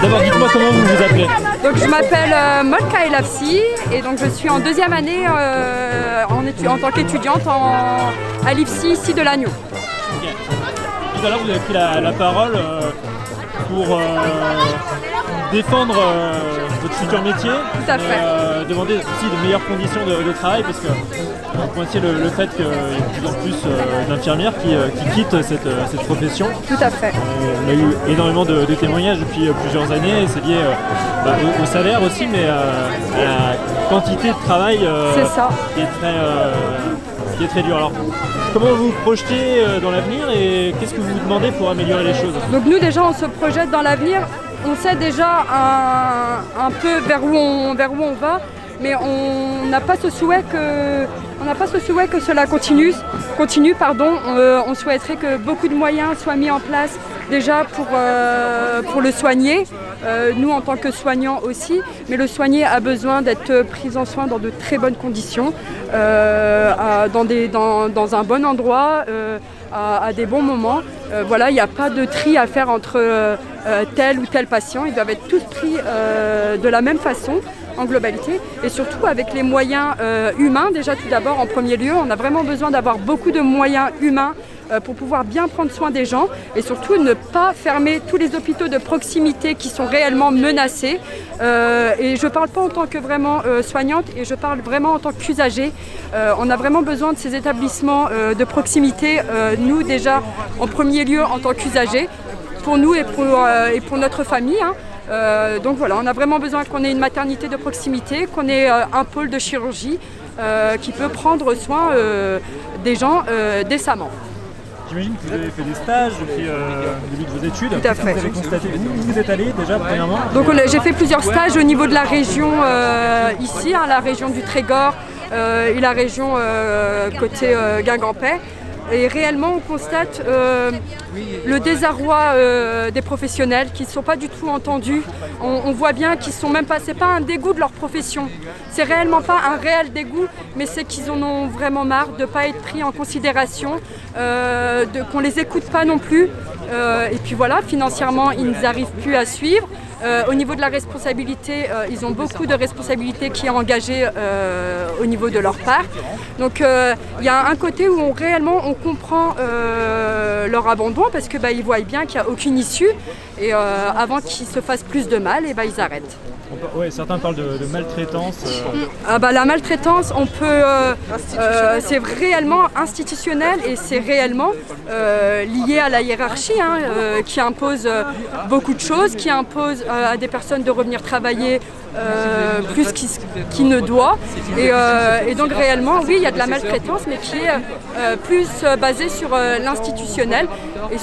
D'abord, dites-moi comment vous vous appelez. Donc je m'appelle Molka Elafsi et donc je suis en deuxième année en tant qu'étudiante à l'IFSI ici de Lannion. Okay. Tout à l'heure, vous avez pris la parole pour défendre votre futur métier. Tout à fait. Demander aussi de meilleures conditions de travail parce que vous pointiez le fait qu'il y a de plus en plus d'infirmières qui quittent cette profession. Tout à fait. On a eu énormément de témoignages depuis plusieurs années et c'est lié au salaire aussi, mais à la quantité de travail c'est ça. Qui est très dur. Alors, comment vous vous projetez dans l'avenir et qu'est-ce que vous vous demandez pour améliorer les choses? Donc nous déjà on se projette dans l'avenir, on sait déjà un peu vers où on va, mais on n'a pas ce souhait que cela continue. On souhaiterait que beaucoup de moyens soient mis en place déjà pour le soigner, nous en tant que soignants aussi, mais le soigné a besoin d'être pris en soin dans de très bonnes conditions, dans un bon endroit, à des bons moments. Voilà, il n'y a pas de tri à faire entre tel ou tel patient, ils doivent être tous pris de la même façon en globalité et surtout avec les moyens humains. Déjà tout d'abord en premier lieu, on a vraiment besoin d'avoir beaucoup de moyens humains pour pouvoir bien prendre soin des gens et surtout ne pas fermer tous les hôpitaux de proximité qui sont réellement menacés. Et je ne parle pas en tant que vraiment soignante et je parle vraiment en tant qu'usager. On a vraiment besoin de ces établissements de proximité, nous déjà en premier lieu en tant qu'usagers, pour nous et pour notre famille. Donc voilà, on a vraiment besoin qu'on ait une maternité de proximité, qu'on ait un pôle de chirurgie qui peut prendre soin des gens décemment. J'imagine que vous avez fait des stages depuis le début de vos études. Tout à fait. Vous avez constaté où vous êtes allé déjà premièrement? Donc j'ai fait plusieurs stages au niveau de la région ici, la région du Trégor et la région côté Guingampais. Et réellement, on constate le désarroi des professionnels qui ne sont pas du tout entendus. On voit bien qu'ils sont même pas, c'est pas un dégoût de leur profession. C'est réellement pas un réel dégoût, mais c'est qu'ils en ont vraiment marre de ne pas être pris en considération, qu'on les écoute pas non plus. Et puis voilà, financièrement, ils n'arrivent plus à suivre. Au niveau de la responsabilité, ils ont beaucoup de responsabilités qui est engagée au niveau de leur part. Donc il y a un côté où réellement on comprend leur abandon parce que ils voient bien qu'il n'y a aucune issue et avant qu'ils se fassent plus de mal, et ils arrêtent. Ouais, certains parlent de maltraitance. La maltraitance, c'est réellement institutionnel et c'est réellement lié à la hiérarchie qui impose beaucoup de choses, qui impose à des personnes de revenir travailler plus qu'il ne doit. Et donc réellement, oui, il y a de la maltraitance, mais qui est plus basée sur l'institutionnel et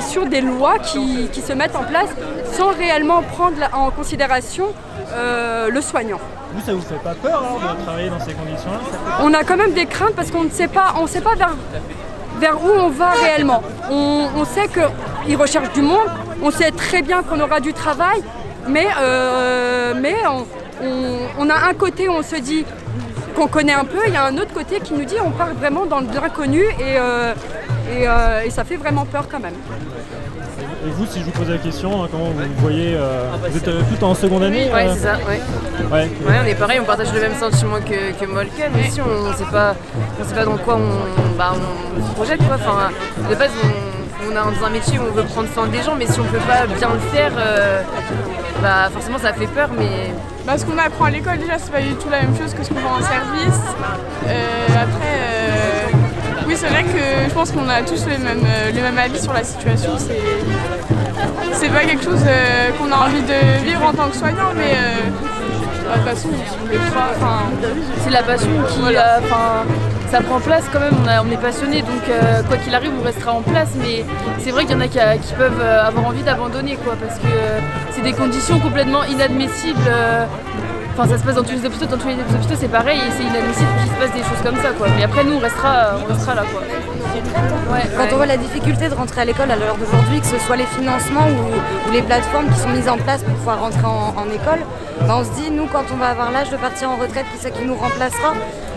sur des lois qui se mettent en place sans réellement prendre en considération le soignant. Vous, ça vous fait pas peur de travailler dans ces conditions-là? On a quand même des craintes parce qu'on ne sait pas vers où on va réellement. On sait qu'ils recherchent du monde, on sait très bien qu'on aura du travail, mais on a un côté où on se dit qu'on connaît un peu, il y a un autre côté qui nous dit on part vraiment dans l'inconnu et ça fait vraiment peur quand même. Et vous, si je vous pose la question, comment vous voyez vous êtes tout en seconde année? Oui, c'est ça, ouais, on est pareil, on partage le même sentiment que Molka, mais aussi on sait pas dans quoi on se projette, quoi. Enfin, de base, on est dans un métier où on veut prendre soin des gens, mais si on peut pas bien le faire, forcément ça fait peur, mais... Ce qu'on apprend à l'école, déjà, c'est pas du tout la même chose que ce qu'on voit en service. Oui, c'est vrai que je pense qu'on a tous les mêmes avis sur la situation. C'est pas quelque chose qu'on a envie de vivre en tant que soignant, mais de toute façon, c'est la passion qui... ça prend place quand même, on est passionné, donc quoi qu'il arrive, on restera en place, mais c'est vrai qu'il y en a qui peuvent avoir envie d'abandonner, quoi, parce que c'est des conditions complètement inadmissibles. Ça se passe dans tous les hôpitaux, c'est pareil, et c'est inadmissible qu'il se passe des choses comme ça, quoi. Mais après, nous, on restera là, quoi. Quand on voit la difficulté de rentrer à l'école à l'heure d'aujourd'hui, que ce soit les financements ou les plateformes qui sont mises en place pour pouvoir rentrer en école, on se dit, nous, quand on va avoir l'âge de partir en retraite, qui c'est qui nous remplacera?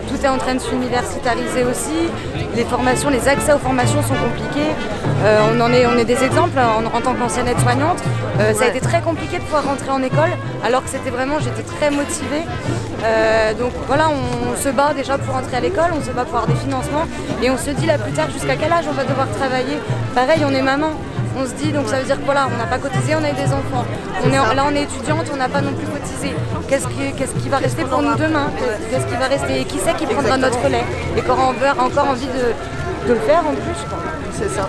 Tout est en train de s'universitariser aussi. Les formations, les accès aux formations sont compliqués. On est des exemples en tant qu'ancienne aide-soignante. Ça a été très compliqué de pouvoir rentrer en école, alors que j'étais très motivée. Donc voilà, on se bat déjà pour rentrer à l'école, on se bat pour avoir des financements et on se dit là plus tard jusqu'à quel âge on va devoir travailler. Pareil, on est maman. On se dit, donc ça veut dire que voilà, on n'a pas cotisé, on a eu des enfants. Là on est étudiante, on n'a pas non plus cotisé. Qu'est-ce qui va rester pour nous demain? Qu'est-ce qui va rester? Et qui c'est qui prendra notre relais? Et qu'on aura encore envie de le faire en plus. C'est ça.